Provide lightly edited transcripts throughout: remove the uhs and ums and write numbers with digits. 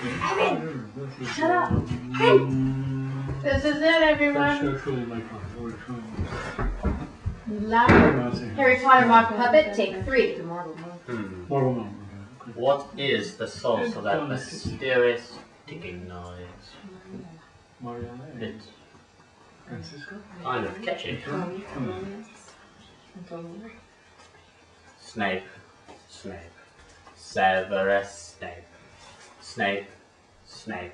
Evan! Shut up! Hey! This is it, everyone. Harry Potter Mock Puppet, take 3. What is the source of that mysterious ticking noise? It's kind of catchy. Snape, Snape, Severus Snape, Snape, Snape,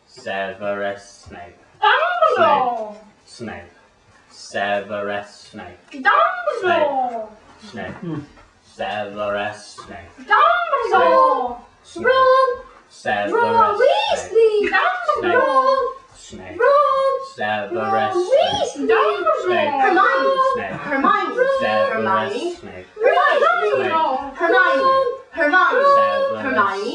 Severus Snape, Dumbledore! Snape, Severus Snape, Dumbledore! Snape, Severus Snape, Dumbledore! Ron! Severus Weasley! Dumbledore! Snape, Severus Snape, Dumbledore! Hermione! Hermione! Severus Snape, Hermione! Hermione! Hermione!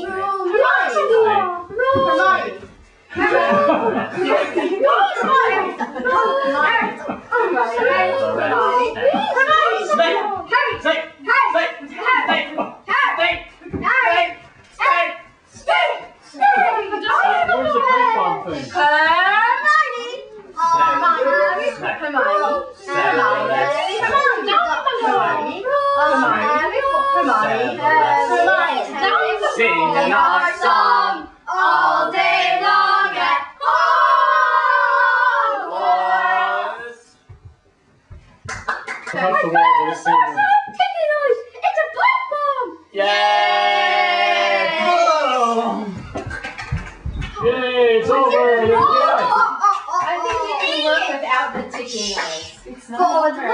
Sing our song all day long at Hogwarts. It's a black bomb! Yay! Yay, it's over! I think you can look without the ticking noise. It's not over.